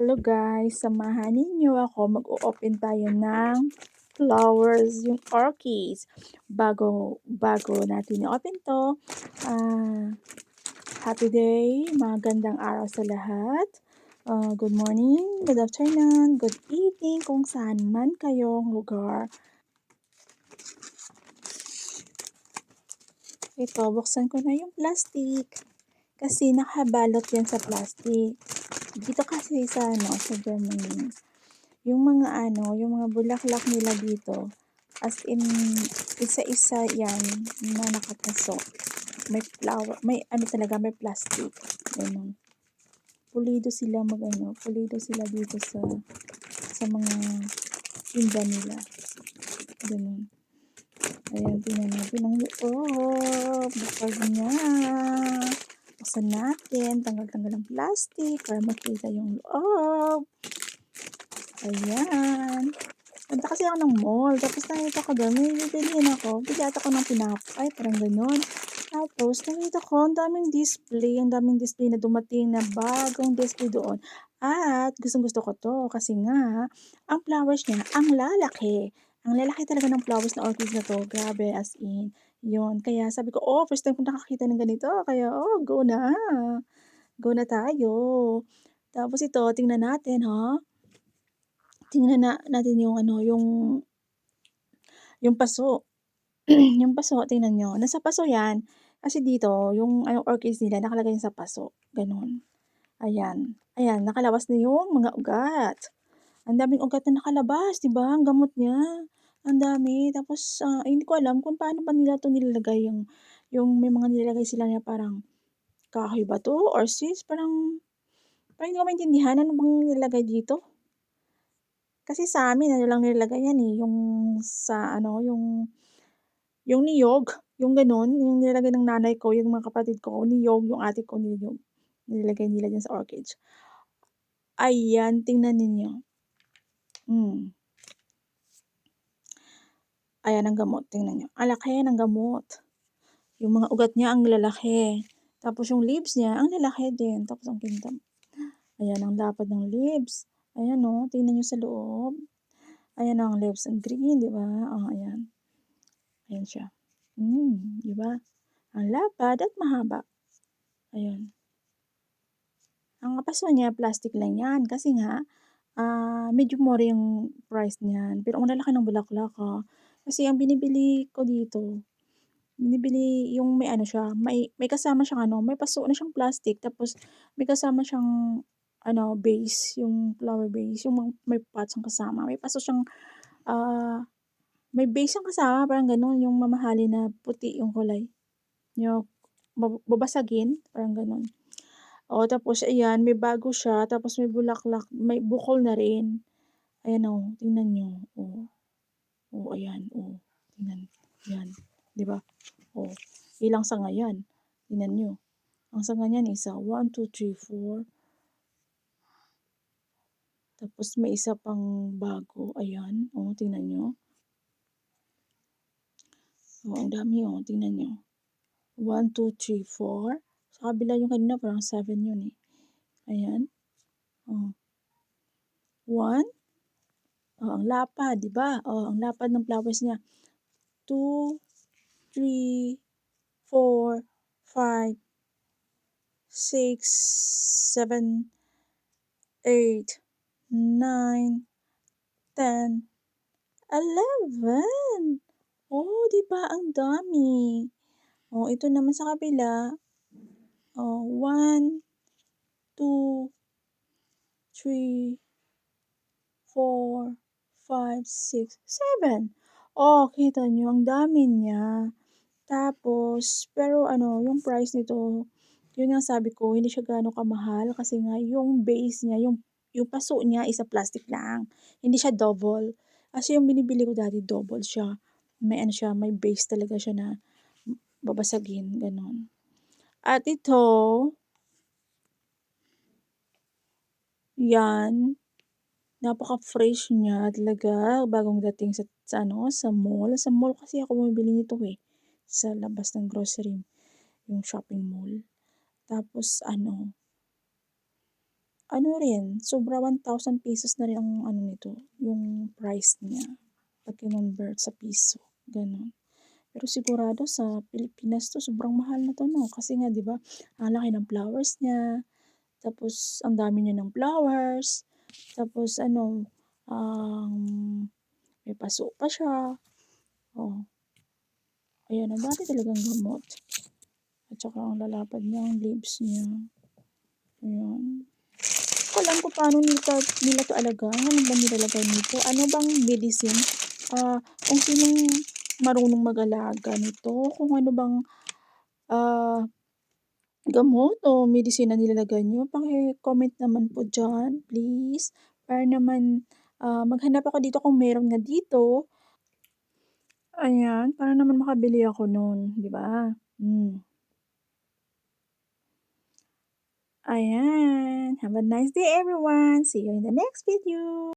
Hello guys, samahan ninyo ako mag-o-open tayo ng flowers, yung orchids. Bago natin i-open to, happy day, magandang araw sa lahat. Good morning, good afternoon, good evening kung saan man kayong lugar. Ito, buksan ko na yung plastic kasi nakabalot yan sa plastic. Dito kasi sa Germany, yung mga bulaklak nila dito, as in, isa-isa yan na nakapasok. May flower, may plastic. Ganun. Pulido sila dito sa mga tinda nila. Ganun. Ayan, tingnan natin ang loob. Bukal niya. Buksan natin. Tanggal-tanggal ang plastic para makita yung loob. Ayan. Punta kasi ako ng mall. Tapos nakita ko doon, may bibilihin ako. Bili ata ko ng tinapay. Parang gano'n. Tapos nakita ko, ang daming display na dumating na bagong display doon. At gustong-gusto ko to kasi nga, ang flowers niya, ang lalaki. Ang lalaki talaga ng flowers na orchids na to. Grabe, as in. Yun. Kaya sabi ko, first time ko nakakita ng ganito. Kaya, go na. Go na tayo. Tapos ito, tingnan natin, ha. Tingnan natin yung paso. Yung paso, tingnan niyo. Nasa paso yan. Kasi dito, yung orchids nila nakalagay sa paso. Gano'n. Ayan. Ayan, nakalabas na yung mga ugat. Ang daming ugat na nakalabas, 'di ba? Ang gamot niya. Ang dami. Tapos, hindi ko alam kung paano ba nila 'to nilalagay yung may mga nilalagay sila na parang kahoy ba 'to or sweets? Parang hindi ko maintindihan ano bang nilalagay dito. Kasi sa amin ano lang nilalagay yan, yung sa yung niyog, yung gano'n, yung nilalagay ng nanay ko, yung mga kapatid ko, niyog, yung ate ko niyog, nilalagay nila diyan sa orchids. Ayan, tingnan ninyo. Ayan ang gamot, tingnan niyo. Ang laki ng gamot. Yung mga ugat niya ang lalaki. Tapos yung leaves niya ang lalaki din. Tapos ang ganda. Ayan ang lapad ng leaves. Ayan tingnan niyo sa loob. Ayan ang leaves, ang green, 'di ba? Ayan. Ayan siya. 'Di ba? Ang lapad at mahaba. Ayan. Ang paso niya plastic lang 'yan kasi nga, medyo more yung price niyan. Pero ang lalaki ng bulaklak, Kasi ang binibili yung may siya, may kasama siyang may paso na siyang plastic tapos may kasama siyang base, yung flower base, yung may pots ang kasama. May paso siyang, may base siyang kasama parang gano'n, yung mamahalin na puti yung kulay. Yung babasagin, parang gano'n. Tapos ayan, may bago siya, tapos may bulaklak, may bukol na rin. Ayan tingnan niyo. Ayan, tingnan. 'Yan, 'di ba? Ilang sanga 'yan, tingnan niyo. Ang sanga niyan isa, 1, 2, 3, 4. Tapos may isa pang bago, ayan, tingnan niyo. Ang dami tingnan niyo. 1, 2, 3, 4. Sa kabila yung kanina parang 7 yun, eh. Ayan, 1. Ang lapad, 'di ba? Ang lapad ng flowers niya. 2, 3, 4, 5, 6, 7, 8, 9, 10, 11. 'Di ba ang dami. Ito naman sa kabila. 1, 2, 3, 4, 5, 6, 7. Kita niyo ang dami niya. Tapos pero yung price nito, yun nga sabi ko hindi siya gaano kamahal kasi nga yung base niya, yung paso niya is plastic lang, hindi siya double. Kasi yung binibili ko dati double siya. May siya, may base talaga siya na babasagin, gano'n. At ito, 'yan, napaka-fresh niya talaga, bagong dating sa mall. Sa mall kasi ako bumibili nito, sa labas ng grocery, yung shopping mall. Tapos ano rin, sobra ₱1,000 na rin ang ano nito, yung price niya, 'pag kinonvert sa piso, gano'n. Pero sigurado sa Pilipinas 'to sobrang mahal na 'to 'no, kasi nga 'di ba, ang laki ng flowers niya, tapos ang dami niya ng flowers, tapos ano, may paso pa siya, oh, ayan ang dami talagang gamot, at saka ang lalapad niya, ang leaves niya, ayan. Di ko alam kung paano nila 'to alagaan, ano bang nilalagay nito, ano bang medicine, kung sinong marunong mag-alaga nito, kung ano bang, ah, gamot o medisina nilalagay niyo, paki-comment naman po diyan please, para naman, maghanap ako dito kung meron nga dito. Ayan, para naman makabili ako nun, 'di ba? Ayan, have a nice day everyone, see you in the next video.